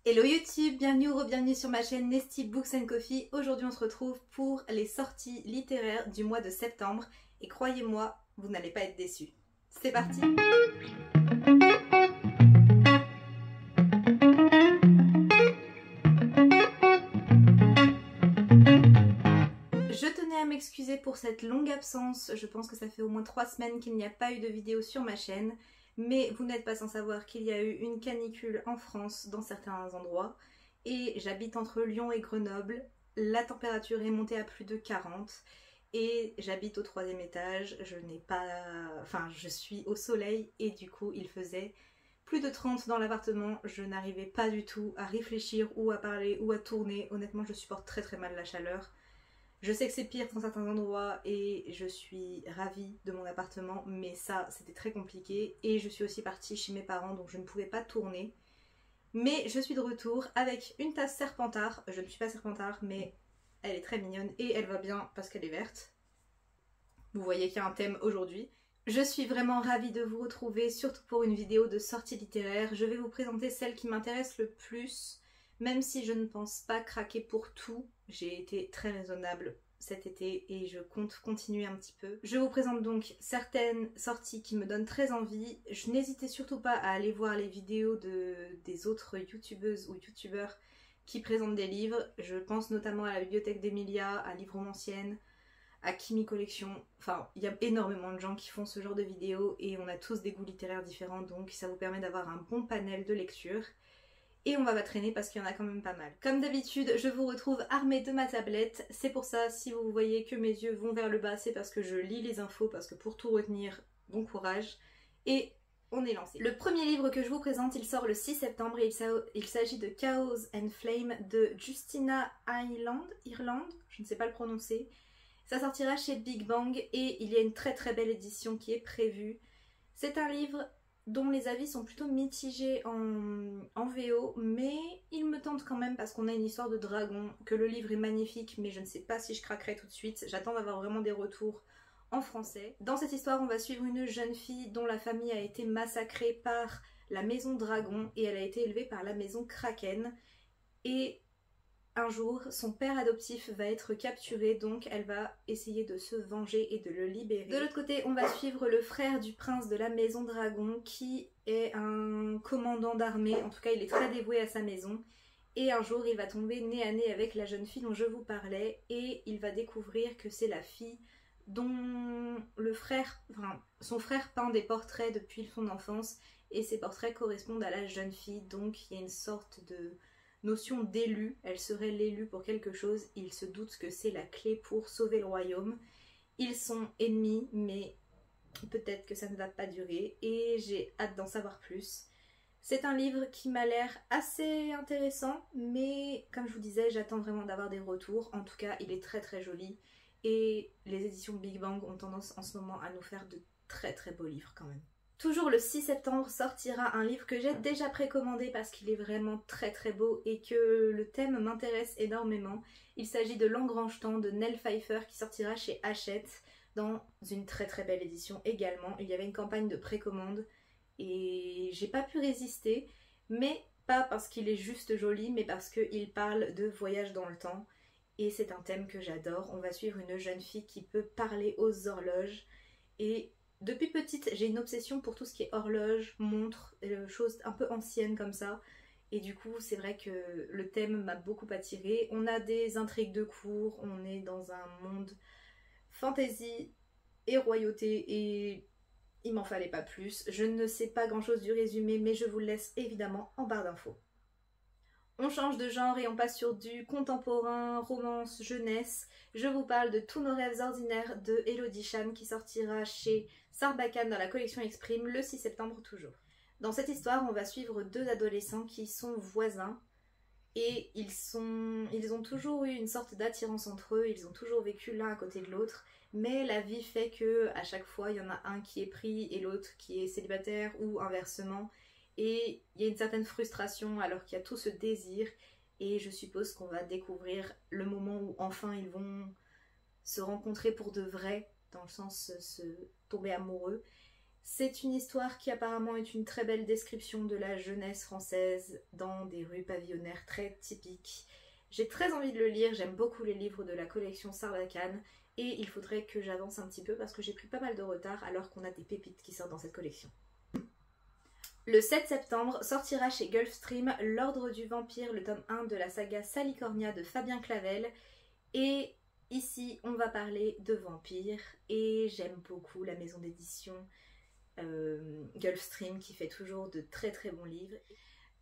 Hello YouTube, bienvenue ou re-bienvenue sur ma chaîne Nesty Books & Coffee. Aujourd'hui on se retrouve pour les sorties littéraires du mois de septembre et croyez-moi, vous n'allez pas être déçus. C'est parti! Je tenais à m'excuser pour cette longue absence, je pense que ça fait au moins 3 semaines qu'il n'y a pas eu de vidéo sur ma chaîne. Mais vous n'êtes pas sans savoir qu'il y a eu une canicule en France dans certains endroits. Et j'habite entre Lyon et Grenoble. La température est montée à plus de 40. Et j'habite au 3e étage. Je suis au soleil et du coup il faisait plus de 30 dans l'appartement. Je n'arrivais pas du tout à réfléchir ou à parler ou à tourner. Honnêtement, je supporte très mal la chaleur. Je sais que c'est pire dans certains endroits et je suis ravie de mon appartement, mais ça c'était très compliqué et je suis aussi partie chez mes parents donc je ne pouvais pas tourner. Mais je suis de retour avec une tasse Serpentard. Je ne suis pas Serpentard mais elle est très mignonne et elle va bien parce qu'elle est verte. Vous voyez qu'il y a un thème aujourd'hui. Je suis vraiment ravie de vous retrouver, surtout pour une vidéo de sortie littéraire. Je vais vous présenter celle qui m'intéresse le plus. Même si je ne pense pas craquer pour tout, j'ai été très raisonnable cet été et je compte continuer un petit peu. Je vous présente donc certaines sorties qui me donnent très envie. Je n'hésitez surtout pas à aller voir les vidéos des autres youtubeuses ou youtubeurs qui présentent des livres. Je pense notamment à la bibliothèque d'Emilia, à Livromancienne, à Kimi Collection. Enfin, il y a énormément de gens qui font ce genre de vidéos et on a tous des goûts littéraires différents, donc ça vous permet d'avoir un bon panel de lecture. Et on va pas traîner parce qu'il y en a quand même pas mal. Comme d'habitude, je vous retrouve armée de ma tablette. C'est pour ça, si vous voyez que mes yeux vont vers le bas, c'est parce que je lis les infos, parce que pour tout retenir, bon courage. Et on est lancé. Le premier livre que je vous présente, il sort le 6 septembre et il s'agit de Chaos and Flame de Justina Ireland, je ne sais pas le prononcer. Ça sortira chez Big Bang et il y a une très belle édition qui est prévue. C'est un livre dont les avis sont plutôt mitigés en VO, mais il me tente quand même parce qu'on a une histoire de dragon, que le livre est magnifique, mais je ne sais pas si je craquerai tout de suite. J'attends d'avoir vraiment des retours en français. Dans cette histoire, on va suivre une jeune fille dont la famille a été massacrée par la maison dragon et elle a été élevée par la maison kraken. Et un jour, son père adoptif va être capturé, donc elle va essayer de se venger et de le libérer. De l'autre côté, on va suivre le frère du prince de la maison dragon qui est un commandant d'armée, en tout cas il est très dévoué à sa maison. Et un jour, il va tomber nez à nez avec la jeune fille dont je vous parlais et il va découvrir que c'est la fille dont son frère peint des portraits depuis son enfance et ces portraits correspondent à la jeune fille, donc il y a une sorte de notion d'élu, elle serait l'élu pour quelque chose, il se doute que c'est la clé pour sauver le royaume. Ils sont ennemis, mais peut-être que ça ne va pas durer et j'ai hâte d'en savoir plus. C'est un livre qui m'a l'air assez intéressant, mais comme je vous disais, j'attends vraiment d'avoir des retours. En tout cas, il est très joli et les éditions Big Bang ont tendance en ce moment à nous faire de très beaux livres quand même. Toujours le 6 septembre sortira un livre que j'ai déjà précommandé parce qu'il est vraiment très beau et que le thème m'intéresse énormément. Il s'agit de L'Engrange-Temps de Nell Pfeiffer qui sortira chez Hachette dans une très belle édition également. Il y avait une campagne de précommande et j'ai pas pu résister, mais pas parce qu'il est juste joli, mais parce qu'il parle de voyage dans le temps et c'est un thème que j'adore. On va suivre une jeune fille qui peut parler aux horloges et depuis petite, j'ai une obsession pour tout ce qui est horloge, montre, choses un peu anciennes comme ça. Et du coup, c'est vrai que le thème m'a beaucoup attirée. On a des intrigues de cour, on est dans un monde fantasy et royauté et il m'en fallait pas plus. Je ne sais pas grand chose du résumé, mais je vous le laisse évidemment en barre d'infos. On change de genre et on passe sur du contemporain, romance, jeunesse. Je vous parle de Tous nos rêves ordinaires de Elodie Chan qui sortira chez Sarbacane dans la collection Exprime le 6 septembre toujours. Dans cette histoire, on va suivre deux adolescents qui sont voisins et ils ont toujours eu une sorte d'attirance entre eux, ils ont toujours vécu l'un à côté de l'autre, mais la vie fait que à chaque fois, il y en a un qui est pris et l'autre qui est célibataire ou inversement. Et il y a une certaine frustration alors qu'il y a tout ce désir et je suppose qu'on va découvrir le moment où enfin ils vont se rencontrer pour de vrai, dans le sens se tomber amoureux. C'est une histoire qui apparemment est une très belle description de la jeunesse française dans des rues pavillonnaires très typiques. J'ai très envie de le lire, j'aime beaucoup les livres de la collection Sarbacane et il faudrait que j'avance un petit peu parce que j'ai pris pas mal de retard alors qu'on a des pépites qui sortent dans cette collection. Le 7 septembre sortira chez Gulfstream L'Ordre du Vampire, le tome 1 de la saga Salicornia de Fabien Clavel. Et ici, on va parler de vampires et j'aime beaucoup la maison d'édition Gulfstream qui fait toujours de très très bons livres.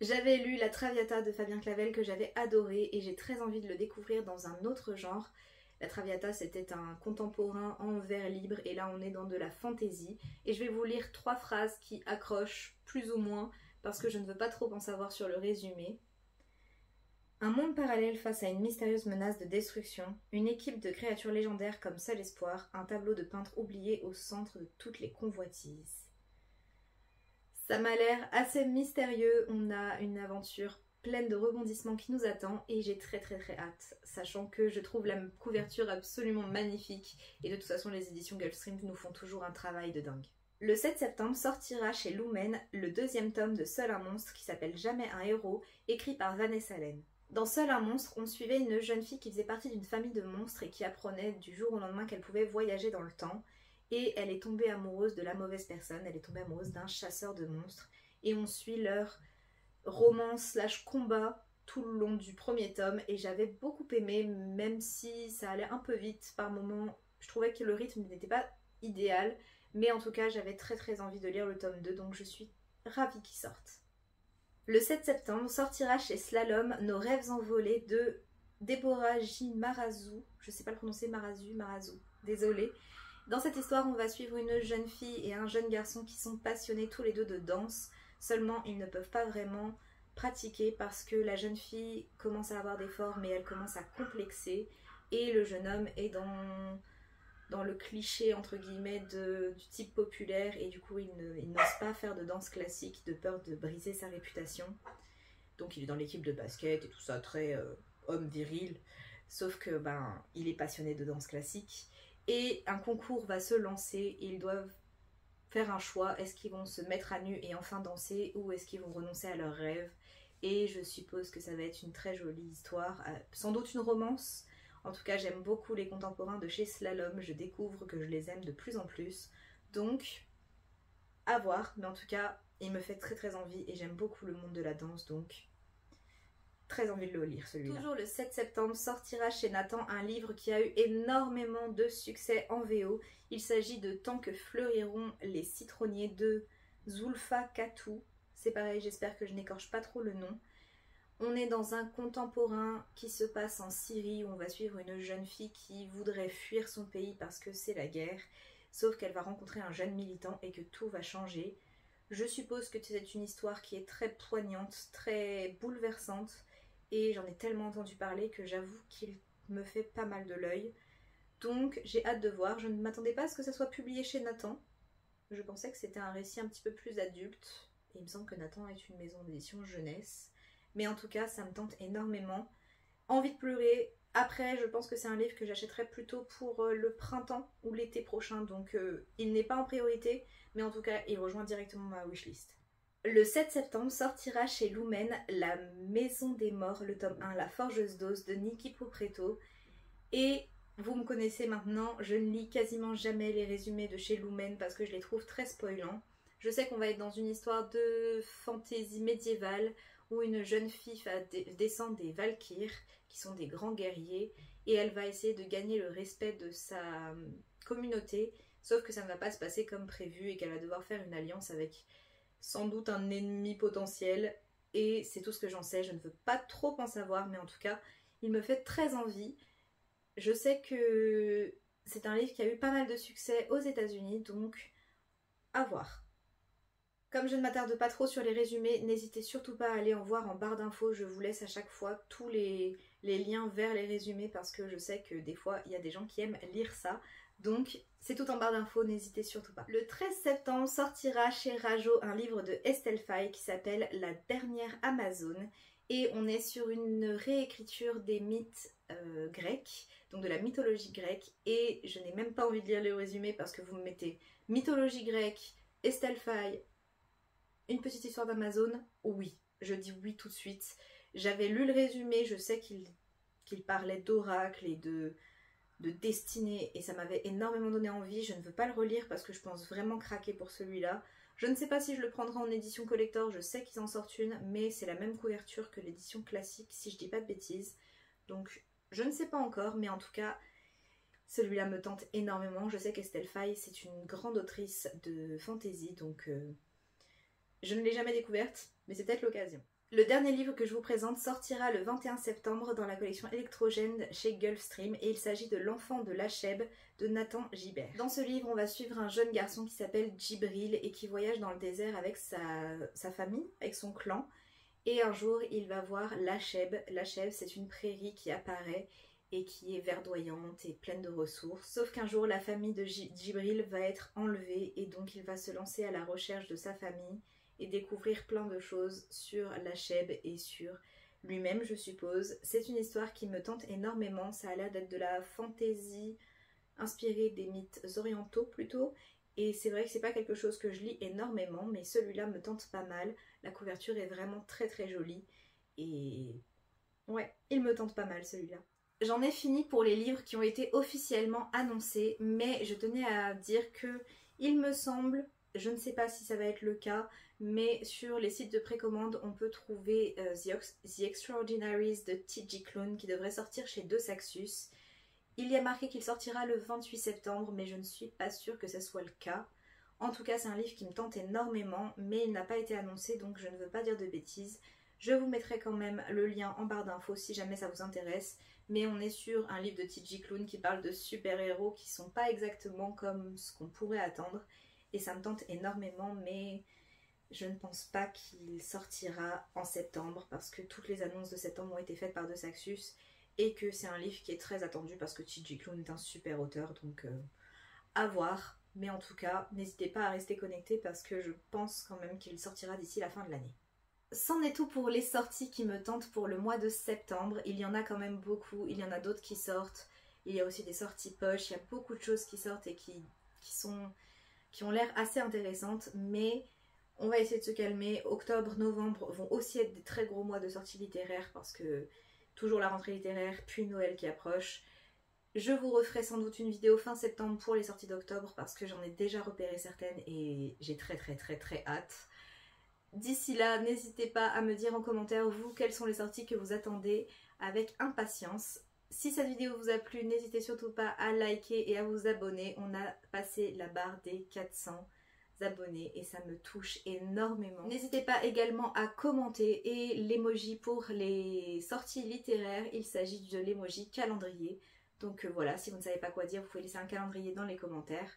J'avais lu La Traviata de Fabien Clavel que j'avais adoré et j'ai très envie de le découvrir dans un autre genre. La Traviata, c'était un contemporain en vers libre et là on est dans de la fantaisie. Et je vais vous lire 3 phrases qui accrochent plus ou moins parce que je ne veux pas trop en savoir sur le résumé. Un monde parallèle face à une mystérieuse menace de destruction, une équipe de créatures légendaires comme seul espoir, un tableau de peintre oublié au centre de toutes les convoitises. Ça m'a l'air assez mystérieux, on a une aventure pleine de rebondissements qui nous attend et j'ai très hâte, sachant que je trouve la couverture absolument magnifique et de toute façon les éditions Gulfstream nous font toujours un travail de dingue. Le 7 septembre sortira chez Lumen le 2e tome de Seul un monstre qui s'appelle Jamais un héros, écrit par Vanessa Len. Dans Seul un monstre, on suivait une jeune fille qui faisait partie d'une famille de monstres et qui apprenait du jour au lendemain qu'elle pouvait voyager dans le temps. Et elle est tombée amoureuse de la mauvaise personne, elle est tombée amoureuse d'un chasseur de monstres. Et on suit leur romance / combat tout le long du 1er tome. Et j'avais beaucoup aimé, même si ça allait un peu vite par moments. Je trouvais que le rythme n'était pas idéal. Mais en tout cas, j'avais très envie de lire le tome 2, donc je suis ravie qu'il sorte. Le 7 septembre sortira chez Slalom Nos rêves envolés de Deborah J. Marazou. Je sais pas le prononcer, Marazou, désolée. Dans cette histoire, on va suivre une jeune fille et un jeune garçon qui sont passionnés tous les deux de danse. Seulement, ils ne peuvent pas vraiment pratiquer parce que la jeune fille commence à avoir des formes et elle commence à complexer. Et le jeune homme est dans le cliché entre guillemets du type populaire et du coup il n'ose pas faire de danse classique de peur de briser sa réputation. Donc il est dans l'équipe de basket et tout ça, très homme viril. Sauf que il est passionné de danse classique. Et un concours va se lancer et ils doivent faire un choix. Est-ce qu'ils vont se mettre à nu et enfin danser ou est-ce qu'ils vont renoncer à leurs rêves? Et je suppose que ça va être une très jolie histoire, sans doute une romance. En tout cas, j'aime beaucoup les contemporains de chez Slalom. Je découvre que je les aime de plus en plus. Donc, à voir. Mais en tout cas, il me fait très envie et j'aime beaucoup le monde de la danse. Donc, très envie de le lire celui-là. Toujours le 7 septembre sortira chez Nathan un livre qui a eu énormément de succès en VO. Il s'agit de Tant que fleuriront les citronniers de Zulfa Katou. C'est pareil, j'espère que je n'écorche pas trop le nom. On est dans un contemporain qui se passe en Syrie où on va suivre une jeune fille qui voudrait fuir son pays parce que c'est la guerre. Sauf qu'elle va rencontrer un jeune militant et que tout va changer. Je suppose que c'est une histoire qui est très poignante, très bouleversante. Et j'en ai tellement entendu parler que j'avoue qu'il me fait pas mal de l'œil. Donc j'ai hâte de voir. Je ne m'attendais pas à ce que ça soit publié chez Nathan. Je pensais que c'était un récit un petit peu plus adulte. Et il me semble que Nathan est une maison d'édition jeunesse. Mais en tout cas, ça me tente énormément. Envie de pleurer. Après, je pense que c'est un livre que j'achèterai plutôt pour le printemps ou l'été prochain. Donc il n'est pas en priorité. Mais en tout cas, il rejoint directement ma wishlist. Le 7 septembre sortira chez Lumen La Maison des Morts, le tome 1, La Forgeuse d'Os de Niki Popretto. Et vous me connaissez maintenant, je ne lis quasiment jamais les résumés de chez Lumen parce que je les trouve très spoilants. Je sais qu'on va être dans une histoire de fantaisie médiévale où une jeune fille va descendre des Valkyres, qui sont des grands guerriers, et elle va essayer de gagner le respect de sa communauté, sauf que ça ne va pas se passer comme prévu et qu'elle va devoir faire une alliance avec sans doute un ennemi potentiel, et c'est tout ce que j'en sais. Je ne veux pas trop en savoir, mais en tout cas, il me fait très envie. Je sais que c'est un livre qui a eu pas mal de succès aux États-Unis, donc à voir. Comme je ne m'attarde pas trop sur les résumés, n'hésitez surtout pas à aller en voir en barre d'infos. Je vous laisse à chaque fois tous les liens vers les résumés parce que je sais que des fois, il y a des gens qui aiment lire ça. Donc, c'est tout en barre d'infos, n'hésitez surtout pas. Le 13 septembre sortira chez Rajo un livre de Estelle Faye qui s'appelle La dernière Amazone. Et on est sur une réécriture des mythes grecs, donc de la mythologie grecque. Et je n'ai même pas envie de lire le résumé parce que vous me mettez mythologie grecque, Estelle Faye, Une petite histoire d'Amazon, oui, je dis oui tout de suite. J'avais lu le résumé, je sais qu'il parlait d'oracle et de destinée et ça m'avait énormément donné envie. Je ne veux pas le relire parce que je pense vraiment craquer pour celui-là. Je ne sais pas si je le prendrai en édition collector, je sais qu'ils en sortent une, mais c'est la même couverture que l'édition classique si je dis pas de bêtises. Donc je ne sais pas encore, mais en tout cas celui-là me tente énormément. Je sais qu'Estelle Faye c'est une grande autrice de fantasy, donc je ne l'ai jamais découverte, mais c'est peut-être l'occasion. Le dernier livre que je vous présente sortira le 21 septembre dans la collection électrogène chez Gulfstream et il s'agit de L'enfant de Lacheb de Nathan Gibert. Dans ce livre, on va suivre un jeune garçon qui s'appelle Djibril et qui voyage dans le désert avec sa famille, avec son clan. Et un jour, il va voir Lacheb. Lacheb, c'est une prairie qui apparaît et qui est verdoyante et pleine de ressources. Sauf qu'un jour, la famille de Djibril va être enlevée et donc il va se lancer à la recherche de sa famille et découvrir plein de choses sur Lacheb et sur lui-même, je suppose. C'est une histoire qui me tente énormément, ça a l'air d'être de la fantaisie inspirée des mythes orientaux plutôt, et c'est vrai que c'est pas quelque chose que je lis énormément, mais celui-là me tente pas mal. La couverture est vraiment très très jolie, et ouais, il me tente pas mal celui-là. J'en ai fini pour les livres qui ont été officiellement annoncés, mais je tenais à dire que il me semble, je ne sais pas si ça va être le cas, mais sur les sites de précommande, on peut trouver The Extraordinaries de T.J. Klune qui devrait sortir chez De Saxus. Il y a marqué qu'il sortira le 28 septembre, mais je ne suis pas sûre que ce soit le cas. En tout cas, c'est un livre qui me tente énormément, mais il n'a pas été annoncé, donc je ne veux pas dire de bêtises. Je vous mettrai quand même le lien en barre d'infos si jamais ça vous intéresse. Mais on est sur un livre de T.J. Klune qui parle de super-héros qui sont pas exactement comme ce qu'on pourrait attendre. Et ça me tente énormément, mais je ne pense pas qu'il sortira en septembre parce que toutes les annonces de septembre ont été faites par De Saxus et que c'est un livre qui est très attendu parce que T.J. Klune est un super auteur, donc à voir. Mais en tout cas, n'hésitez pas à rester connecté parce que je pense quand même qu'il sortira d'ici la fin de l'année. C'en est tout pour les sorties qui me tentent pour le mois de septembre. Il y en a quand même beaucoup, il y en a d'autres qui sortent. Il y a aussi des sorties poche, il y a beaucoup de choses qui sortent et qui ont l'air assez intéressantes, mais on va essayer de se calmer. Octobre, novembre vont aussi être des très gros mois de sorties littéraires parce que toujours la rentrée littéraire, puis Noël qui approche. Je vous referai sans doute une vidéo fin septembre pour les sorties d'octobre parce que j'en ai déjà repéré certaines et j'ai très hâte. D'ici là, n'hésitez pas à me dire en commentaire, vous, quelles sont les sorties que vous attendez avec impatience. Si cette vidéo vous a plu, n'hésitez surtout pas à liker et à vous abonner. On a passé la barre des 400 abonnés et ça me touche énormément. N'hésitez pas également à commenter et l'emoji pour les sorties littéraires, il s'agit de l'emoji calendrier. Donc voilà, si vous ne savez pas quoi dire, vous pouvez laisser un calendrier dans les commentaires.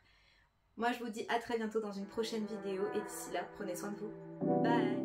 Moi je vous dis à très bientôt dans une prochaine vidéo et d'ici là, prenez soin de vous. Bye!